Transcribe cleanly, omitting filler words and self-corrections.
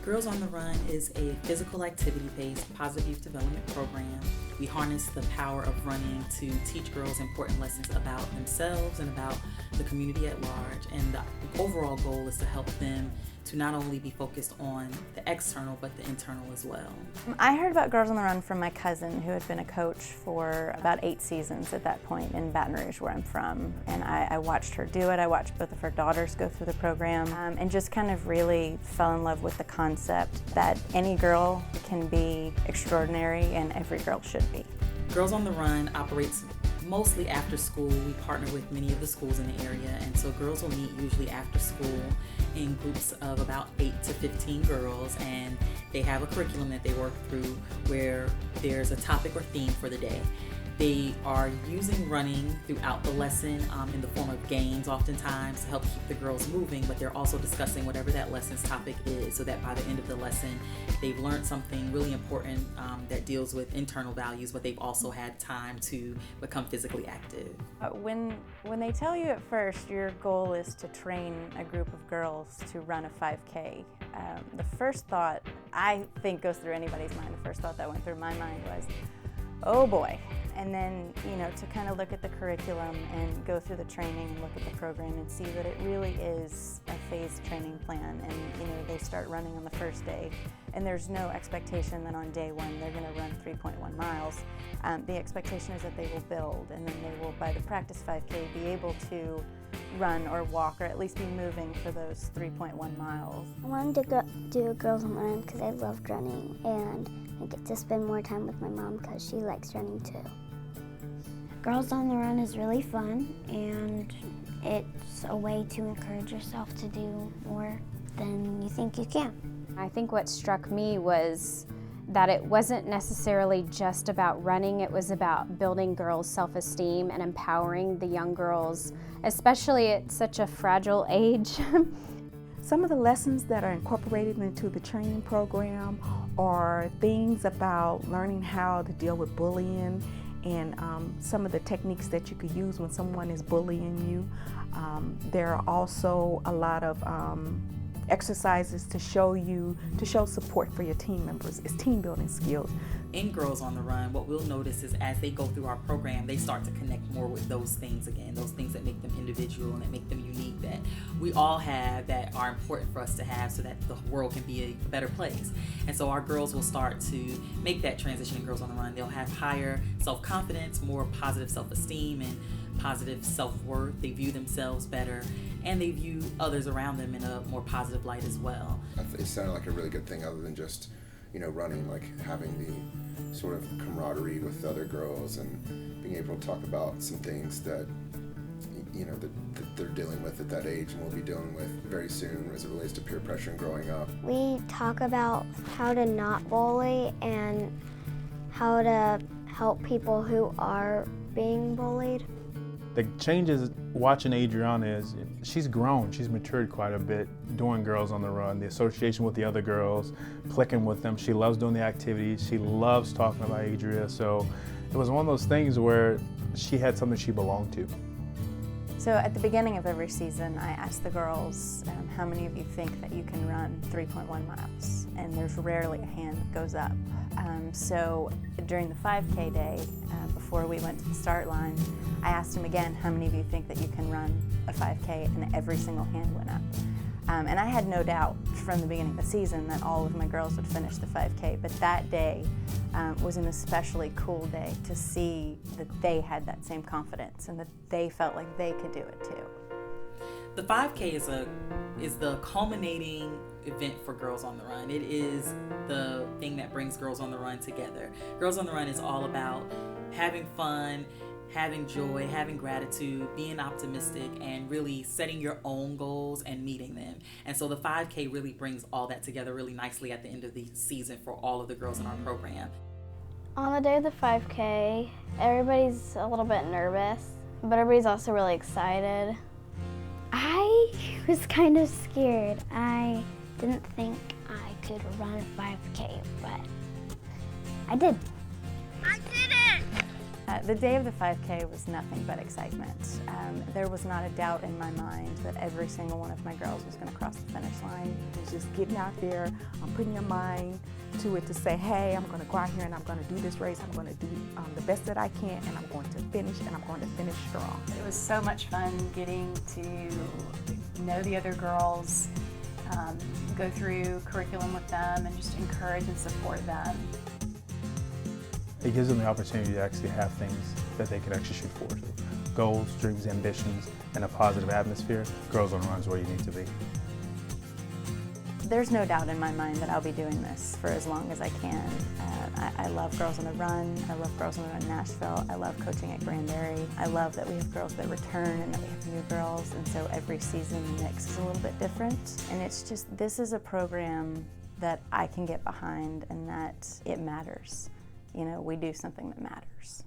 Girls on the Run is a physical activity-based positive youth development program. We harness the power of running to teach girls important lessons about themselves and about the community at large. And the overall goal is to help them to not only be focused on the external, but the internal as well. I heard about Girls on the Run from my cousin, who had been a coach for about 8 seasons at that point in Baton Rouge, where I'm from. And I watched her do it. I watched both of her daughters go through the program, and just kind of really fell in love with the concept that any girl can be extraordinary and every girl should be. Girls on the Run operates mostly after school. We partner with many of the schools in the area, and so girls will meet usually after school in groups of about 8 to 15 girls, and they have a curriculum that they work through where there's a topic or theme for the day. They are using running throughout the lesson in the form of games oftentimes to help keep the girls moving, but they're also discussing whatever that lesson's topic is, so that by the end of the lesson they've learned something really important that deals with internal values, but they've also had time to become physically active. When they tell you at first your goal is to train a group of girls to run a 5K, the first thought I think goes through anybody's mind, the first thought that went through my mind was, oh boy. And then, to kind of look at the curriculum and go through the training and look at the program and see that it really is a phased training plan. And, they start running on the first day, and there's no expectation that on day one they're going to run 3.1 miles. The expectation is that they will build, and then they will, by the practice 5K, be able to run or walk or at least be moving for those 3.1 miles. I wanted to do Girls on the Run because I loved running, and I get to spend more time with my mom because she likes running too. Girls on the Run is really fun, and it's a way to encourage yourself to do more than you think you can. I think what struck me was that it wasn't necessarily just about running, it was about building girls' self-esteem and empowering the young girls, especially at such a fragile age. Some of the lessons that are incorporated into the training program are things about learning how to deal with bullying and some of the techniques that you could use when someone is bullying you. There are also a lot of exercises to show support for your team members. It's team building skills. In Girls on the Run, what we'll notice is as they go through our program, they start to connect more with those things again, those things that make them individual and that make them unique, that we all have, that are important for us to have so that the world can be a better place. And so our girls will start to make that transition in Girls on the Run. They'll have higher self-confidence, more positive self-esteem, and positive self-worth. They view themselves better, and they view others around them in a more positive light as well. It sounded like a really good thing, other than just running, like having the sort of camaraderie with the other girls and being able to talk about some things that that they're dealing with at that age and will be dealing with very soon as it relates to peer pressure and growing up. We talk about how to not bully and how to help people who are being bullied. The changes watching Adriana is she's grown, she's matured quite a bit doing Girls on the Run, the association with the other girls, clicking with them. She loves doing the activities, she loves talking about Adria, so it was one of those things where she had something she belonged to. So at the beginning of every season, I ask the girls, how many of you think that you can run 3.1 miles? And there's rarely a hand that goes up. So during the 5K day, before we went to the start line, I asked them again, how many of you think that you can run a 5K? And every single hand went up. And I had no doubt from the beginning of the season that all of my girls would finish the 5K, but that day was an especially cool day to see that they had that same confidence and that they felt like they could do it too. The 5K is the culminating event for Girls on the Run. It is the thing that brings Girls on the Run together. Girls on the Run is all about having fun, having joy, having gratitude, being optimistic, and really setting your own goals and meeting them. And so the 5K really brings all that together really nicely at the end of the season for all of the girls in our program. On the day of the 5K, everybody's a little bit nervous, but everybody's also really excited. I was kind of scared. I didn't think I could run a 5K, but I did. I did it! The day of the 5K was nothing but excitement. There was not a doubt in my mind that every single one of my girls was going to cross the finish line. It's just getting out there, putting your mind to it to say, hey, I'm going to go out here and I'm going to do this race. I'm going to do the best that I can, and I'm going to finish, and I'm going to finish strong. It was so much fun getting to know the other girls, go through curriculum with them, and just encourage and support them. It gives them the opportunity to actually have things that they could actually shoot for. So goals, dreams, ambitions, and a positive atmosphere. Girls on the Run is where you need to be. There's no doubt in my mind that I'll be doing this for as long as I can. I love Girls on the Run. I love Girls on the Run Nashville. I love coaching at Granbury. I love that we have girls that return and that we have new girls, and so every season the mix is a little bit different. And it's just, this is a program that I can get behind and that it matters. You know, we do something that matters.